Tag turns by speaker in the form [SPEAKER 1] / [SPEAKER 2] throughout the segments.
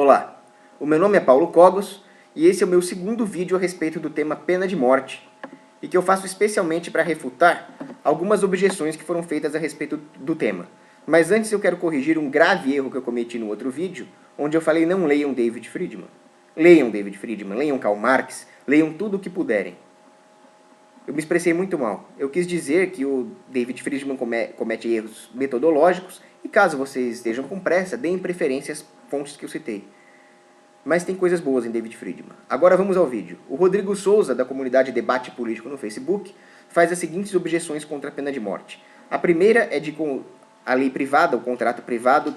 [SPEAKER 1] Olá, o meu nome é Paulo Cogos e esse é o meu segundo vídeo a respeito do tema pena de morte e que eu faço especialmente para refutar algumas objeções que foram feitas a respeito do tema. Mas antes eu quero corrigir um grave erro que eu cometi no outro vídeo, onde eu falei não leiam David Friedman. Leiam David Friedman, leiam Karl Marx, leiam tudo o que puderem. Eu me expressei muito mal. Eu quis dizer que o David Friedman comete erros metodológicos e caso vocês estejam com pressa, deem preferência às fontes que eu citei. Mas tem coisas boas em David Friedman. Agora vamos ao vídeo. O Rodrigo Souza, da comunidade Debate Político no Facebook, faz as seguintes objeções contra a pena de morte. A primeira é de que a lei privada, o contrato privado,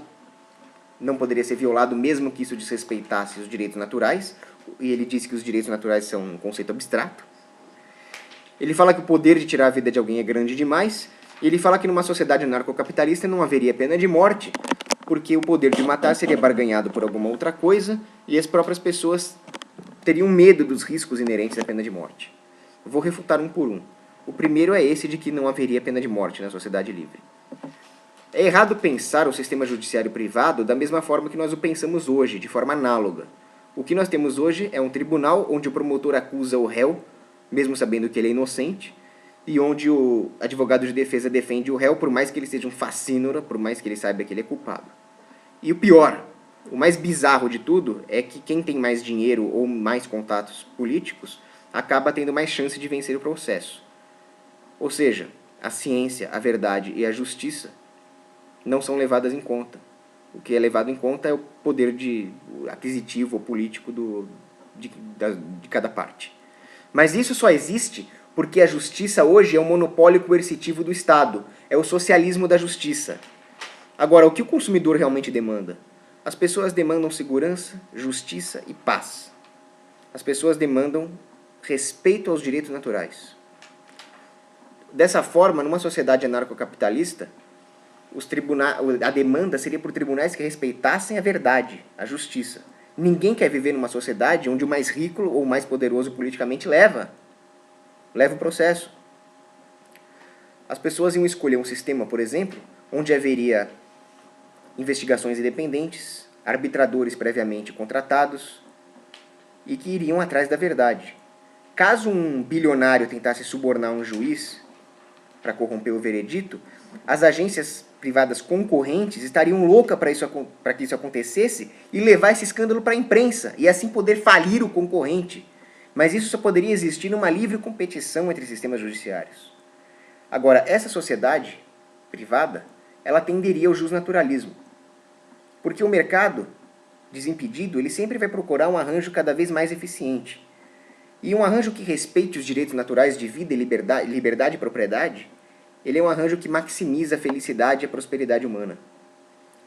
[SPEAKER 1] não poderia ser violado mesmo que isso desrespeitasse os direitos naturais. E ele disse que os direitos naturais são um conceito abstrato. Ele fala que o poder de tirar a vida de alguém é grande demais. E ele fala que numa sociedade anarcocapitalista não haveria pena de morte, porque o poder de matar seria barganhado por alguma outra coisa e as próprias pessoas teriam medo dos riscos inerentes à pena de morte. Eu vou refutar um por um. O primeiro é esse de que não haveria pena de morte na sociedade livre. É errado pensar o sistema judiciário privado da mesma forma que nós o pensamos hoje, de forma análoga. O que nós temos hoje é um tribunal onde o promotor acusa o réu, mesmo sabendo que ele é inocente, e onde o advogado de defesa defende o réu, por mais que ele seja um facínora, por mais que ele saiba que ele é culpado. E o pior, o mais bizarro de tudo, é que quem tem mais dinheiro ou mais contatos políticos acaba tendo mais chance de vencer o processo. Ou seja, a ciência, a verdade e a justiça não são levadas em conta. O que é levado em conta é o poder aquisitivo ou político de cada parte. Mas isso só existe porque a justiça hoje é um monopólio coercitivo do Estado. É o socialismo da justiça. Agora, o que o consumidor realmente demanda? As pessoas demandam segurança, justiça e paz. As pessoas demandam respeito aos direitos naturais. Dessa forma, numa sociedade anarcocapitalista, a demanda seria por tribunais que respeitassem a verdade, a justiça. Ninguém quer viver numa sociedade onde o mais rico ou o mais poderoso politicamente leva o processo. As pessoas iam escolher um sistema, por exemplo, onde haveria investigações independentes, arbitradores previamente contratados e que iriam atrás da verdade. Caso um bilionário tentasse subornar um juiz para corromper o veredito, as agências privadas concorrentes estariam loucas para que isso acontecesse e levar esse escândalo para a imprensa e assim poder falir o concorrente. Mas isso só poderia existir numa livre competição entre sistemas judiciários. Agora, essa sociedade privada, ela tenderia ao justnaturalismo. Porque o mercado, desimpedido, ele sempre vai procurar um arranjo cada vez mais eficiente. E um arranjo que respeite os direitos naturais de vida, liberdade e propriedade, ele é um arranjo que maximiza a felicidade e a prosperidade humana.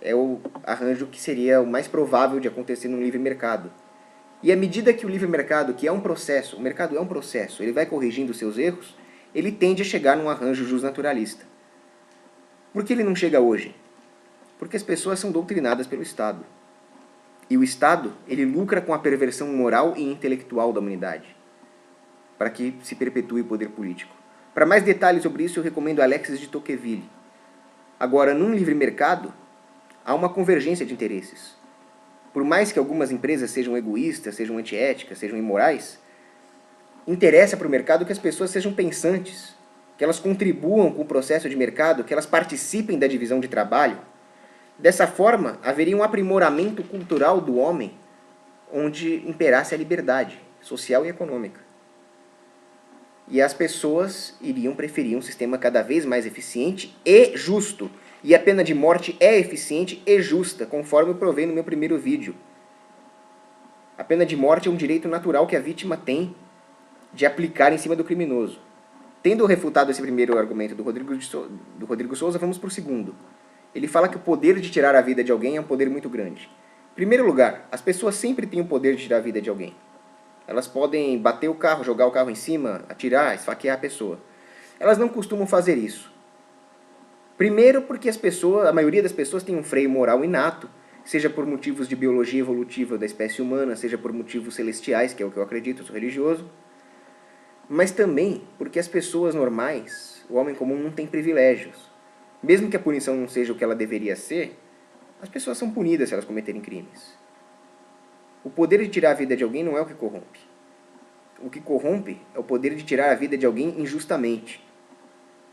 [SPEAKER 1] É o arranjo que seria o mais provável de acontecer num livre mercado. E à medida que o livre mercado, que é um processo, o mercado é um processo, ele vai corrigindo os seus erros, ele tende a chegar num arranjo justnaturalista. Por que ele não chega hoje? Porque as pessoas são doutrinadas pelo Estado. E o Estado, ele lucra com a perversão moral e intelectual da humanidade, para que se perpetue o poder político. Para mais detalhes sobre isso, eu recomendo Alexis de Tocqueville. Agora, num livre mercado, há uma convergência de interesses. Por mais que algumas empresas sejam egoístas, sejam antiéticas, sejam imorais, interessa para o mercado que as pessoas sejam pensantes, que elas contribuam com o processo de mercado, que elas participem da divisão de trabalho. Dessa forma, haveria um aprimoramento cultural do homem, onde imperasse a liberdade social e econômica. E as pessoas iriam preferir um sistema cada vez mais eficiente e justo. E a pena de morte é eficiente e justa, conforme eu provei no meu primeiro vídeo. A pena de morte é um direito natural que a vítima tem de aplicar em cima do criminoso. Tendo refutado esse primeiro argumento do Rodrigo Souza, vamos para o segundo. Ele fala que o poder de tirar a vida de alguém é um poder muito grande. Em primeiro lugar, as pessoas sempre têm o poder de tirar a vida de alguém. Elas podem bater o carro, jogar o carro em cima, atirar, esfaquear a pessoa. Elas não costumam fazer isso. Primeiro porque a maioria das pessoas tem um freio moral inato, seja por motivos de biologia evolutiva da espécie humana, seja por motivos celestiais, que é o que eu acredito, eu sou religioso. Mas também porque as pessoas normais, o homem comum, não tem privilégios. Mesmo que a punição não seja o que ela deveria ser, as pessoas são punidas se elas cometerem crimes. O poder de tirar a vida de alguém não é o que corrompe. O que corrompe é o poder de tirar a vida de alguém injustamente.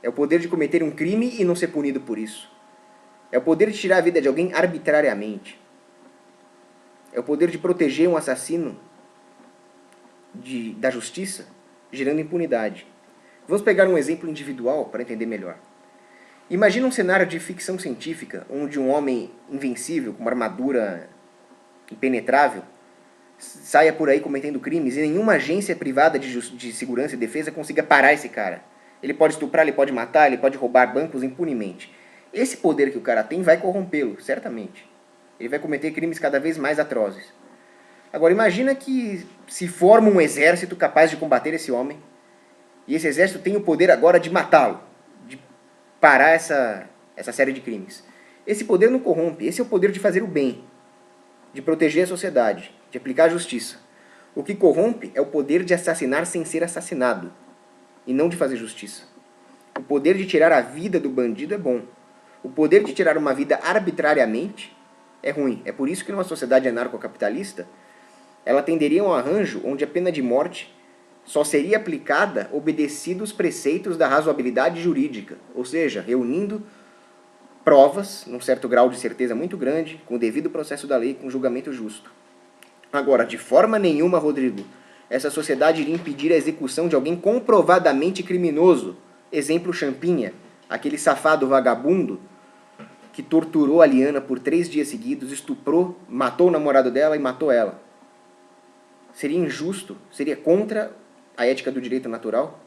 [SPEAKER 1] É o poder de cometer um crime e não ser punido por isso. É o poder de tirar a vida de alguém arbitrariamente. É o poder de proteger um assassino da justiça, gerando impunidade. Vamos pegar um exemplo individual para entender melhor. Imagina um cenário de ficção científica, onde um homem invencível, com uma armadura impenetrável, saia por aí cometendo crimes e nenhuma agência privada de segurança e defesa consiga parar esse cara. Ele pode estuprar, ele pode matar, ele pode roubar bancos impunemente. Esse poder que o cara tem vai corrompê-lo, certamente. Ele vai cometer crimes cada vez mais atrozes. Agora, imagina que se forma um exército capaz de combater esse homem, e esse exército tem o poder agora de matá-lo, de parar essa série de crimes. Esse poder não corrompe, esse é o poder de fazer o bem, de proteger a sociedade, de aplicar a justiça. O que corrompe é o poder de assassinar sem ser assassinado, e não de fazer justiça. O poder de tirar a vida do bandido é bom. O poder de tirar uma vida arbitrariamente é ruim. É por isso que numa sociedade anarcocapitalista, ela tenderia a um arranjo onde a pena de morte só seria aplicada obedecido os preceitos da razoabilidade jurídica, ou seja, reunindo provas, num certo grau de certeza muito grande, com o devido processo da lei, com julgamento justo. Agora, de forma nenhuma, Rodrigo, essa sociedade iria impedir a execução de alguém comprovadamente criminoso. Exemplo Champinha, aquele safado vagabundo que torturou a Liana por 3 dias seguidos, estuprou, matou o namorado dela e matou ela. Seria injusto, seria contra a ética do direito natural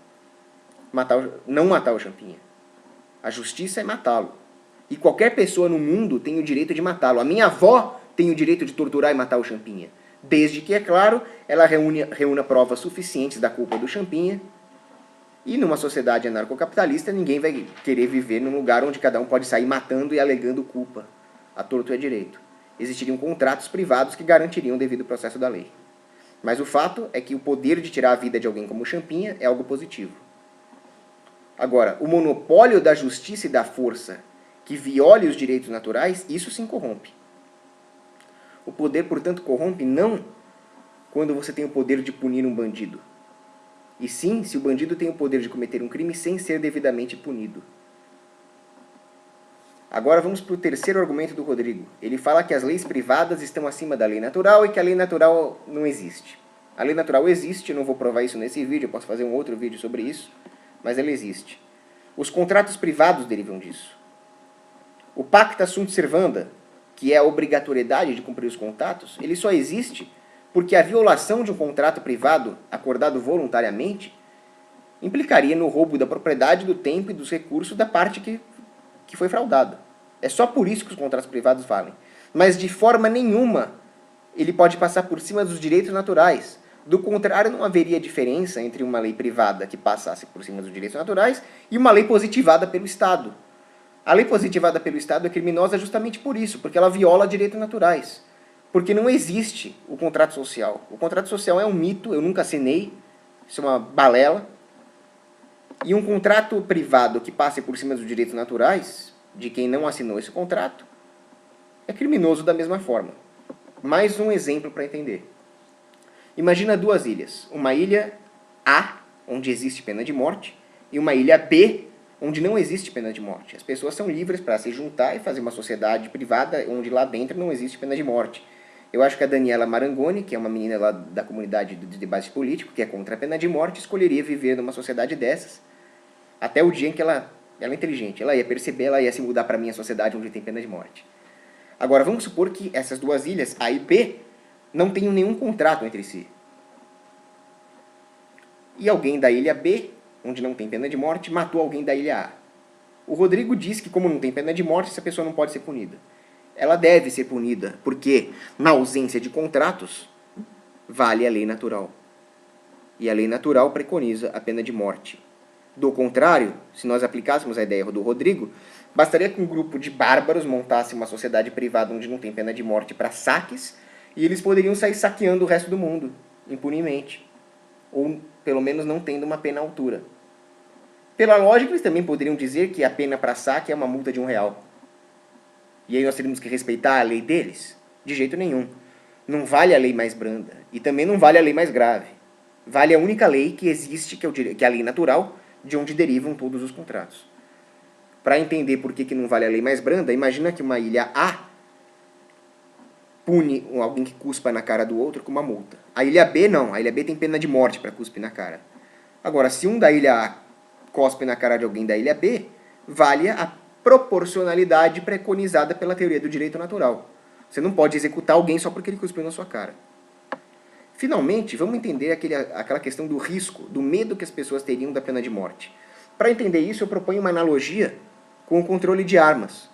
[SPEAKER 1] não matar o Champinha. A justiça é matá-lo. E qualquer pessoa no mundo tem o direito de matá-lo. A minha avó tem o direito de torturar e matar o Champinha. Desde que, é claro, ela reúna provas suficientes da culpa do Champinha. E numa sociedade anarcocapitalista, ninguém vai querer viver num lugar onde cada um pode sair matando e alegando culpa, a torto e a direito. Existiriam contratos privados que garantiriam o devido processo da lei. Mas o fato é que o poder de tirar a vida de alguém como o Champinha é algo positivo. Agora, o monopólio da justiça e da força que viole os direitos naturais, isso sim corrompe. O poder, portanto, corrompe não quando você tem o poder de punir um bandido, e sim se o bandido tem o poder de cometer um crime sem ser devidamente punido. Agora vamos para o terceiro argumento do Rodrigo. Ele fala que as leis privadas estão acima da lei natural e que a lei natural não existe. A lei natural existe, eu não vou provar isso nesse vídeo, eu posso fazer um outro vídeo sobre isso, mas ela existe. Os contratos privados derivam disso. O pacta sunt servanda, que é a obrigatoriedade de cumprir os contratos, ele só existe porque a violação de um contrato privado acordado voluntariamente implicaria no roubo da propriedade, do tempo e dos recursos da parte que foi fraudada. É só por isso que os contratos privados valem. Mas de forma nenhuma ele pode passar por cima dos direitos naturais. Do contrário, não haveria diferença entre uma lei privada que passasse por cima dos direitos naturais e uma lei positivada pelo Estado. A lei positivada pelo Estado é criminosa justamente por isso, porque ela viola direitos naturais. Porque não existe o contrato social. O contrato social é um mito, eu nunca assinei, isso é uma balela. E um contrato privado que passe por cima dos direitos naturais, de quem não assinou esse contrato, é criminoso da mesma forma. Mais um exemplo para entender. Imagina 2 ilhas. Uma ilha A, onde existe pena de morte, e uma ilha B, onde não existe pena de morte. As pessoas são livres para se juntar e fazer uma sociedade privada onde lá dentro não existe pena de morte. Eu acho que a Daniela Marangoni, que é uma menina lá da comunidade de debate político, que é contra a pena de morte, escolheria viver numa sociedade dessas, até o dia em que ela é inteligente, ela ia perceber, ela ia se mudar para a minha sociedade onde tem pena de morte. Agora, vamos supor que essas 2 ilhas, A e B, não tenham nenhum contrato entre si. E alguém da ilha B, onde não tem pena de morte, matou alguém da ilha A. O Rodrigo diz que como não tem pena de morte, essa pessoa não pode ser punida. Ela deve ser punida, porque na ausência de contratos, vale a lei natural. E a lei natural preconiza a pena de morte. Do contrário, se nós aplicássemos a ideia do Rodrigo, bastaria que um grupo de bárbaros montasse uma sociedade privada onde não tem pena de morte para saques, e eles poderiam sair saqueando o resto do mundo, impunemente. Ou, pelo menos, não tendo uma pena à altura. Pela lógica, eles também poderiam dizer que a pena para saque é uma multa de R$1. E aí nós teríamos que respeitar a lei deles? De jeito nenhum. Não vale a lei mais branda e também não vale a lei mais grave. Vale a única lei que existe, que é a lei natural, de onde derivam todos os contratos. Para entender por que não vale a lei mais branda, imagina que uma ilha A pune alguém que cuspa na cara do outro com uma multa. A ilha B não, a ilha B tem pena de morte para cuspir na cara. Agora, se um da ilha A cospe na cara de alguém da ilha B, vale a proporcionalidade preconizada pela teoria do direito natural. Você não pode executar alguém só porque ele cuspiu na sua cara. Finalmente, vamos entender aquela questão do risco, do medo que as pessoas teriam da pena de morte. Para entender isso, eu proponho uma analogia com o controle de armas.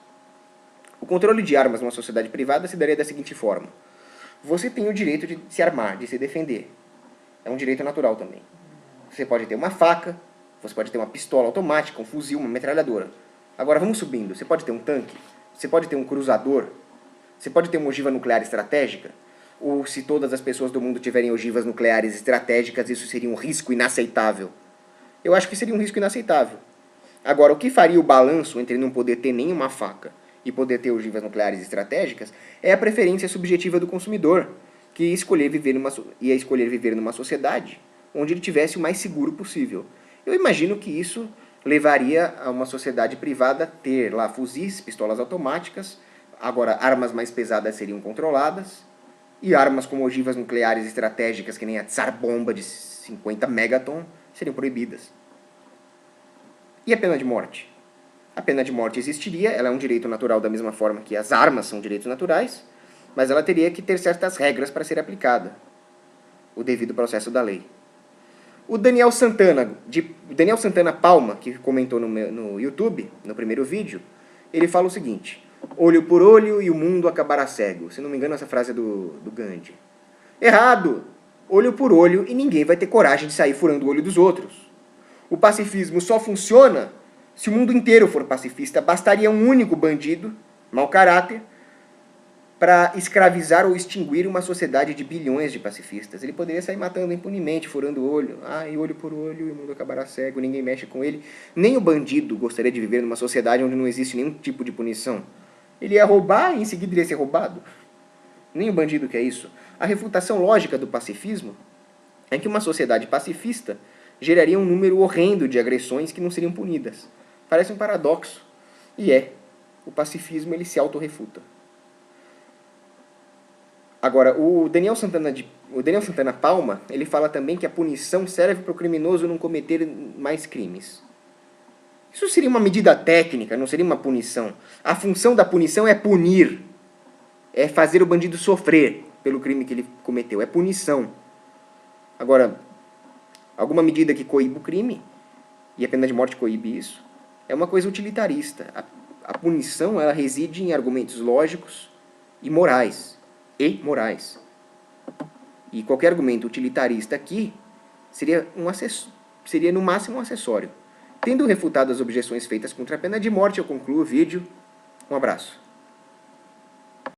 [SPEAKER 1] O controle de armas numa sociedade privada se daria da seguinte forma. Você tem o direito de se armar, de se defender. É um direito natural também. Você pode ter uma faca, você pode ter uma pistola automática, um fuzil, uma metralhadora. Agora vamos subindo. Você pode ter um tanque, você pode ter um cruzador, você pode ter uma ogiva nuclear estratégica, ou se todas as pessoas do mundo tiverem ogivas nucleares estratégicas, isso seria um risco inaceitável. Eu acho que seria um risco inaceitável. Agora, o que faria o balanço entre não poder ter nenhuma faca e poder ter ogivas nucleares estratégicas é a preferência subjetiva do consumidor, que ia escolher viver numa sociedade onde ele tivesse o mais seguro possível. Eu imagino que isso levaria a uma sociedade privada ter lá fuzis, pistolas automáticas, agora armas mais pesadas seriam controladas, e armas como ogivas nucleares estratégicas, que nem a Tsar Bomba de 50 megaton, seriam proibidas. E a pena de morte? A pena de morte existiria, ela é um direito natural da mesma forma que as armas são direitos naturais, mas ela teria que ter certas regras para ser aplicada, o devido processo da lei. O Daniel Santana Palma, que comentou no YouTube, no primeiro vídeo, ele fala o seguinte: olho por olho e o mundo acabará cego. Se não me engano, essa frase é do Gandhi. Errado! Olho por olho e ninguém vai ter coragem de sair furando o olho dos outros. O pacifismo só funciona se o mundo inteiro for pacifista. Bastaria um único bandido, mau caráter, para escravizar ou extinguir uma sociedade de bilhões de pacifistas. Ele poderia sair matando impunemente, furando o olho. E olho por olho e o mundo acabará cego, ninguém mexe com ele. Nem o bandido gostaria de viver numa sociedade onde não existe nenhum tipo de punição. Ele ia roubar e em seguida iria ser roubado. Nem o bandido quer isso. A refutação lógica do pacifismo é que uma sociedade pacifista geraria um número horrendo de agressões que não seriam punidas. Parece um paradoxo. E é. O pacifismo ele se autorrefuta. Agora, o Daniel Santana Palma, ele fala também que a punição serve para o criminoso não cometer mais crimes. Isso seria uma medida técnica, não seria uma punição. A função da punição é punir. É fazer o bandido sofrer pelo crime que ele cometeu. É punição. Agora, alguma medida que coíbe o crime, e a pena de morte coíbe isso, é uma coisa utilitarista. A punição ela reside em argumentos lógicos e morais. E qualquer argumento utilitarista aqui seria no máximo um acessório. Tendo refutado as objeções feitas contra a pena de morte, eu concluo o vídeo. Um abraço.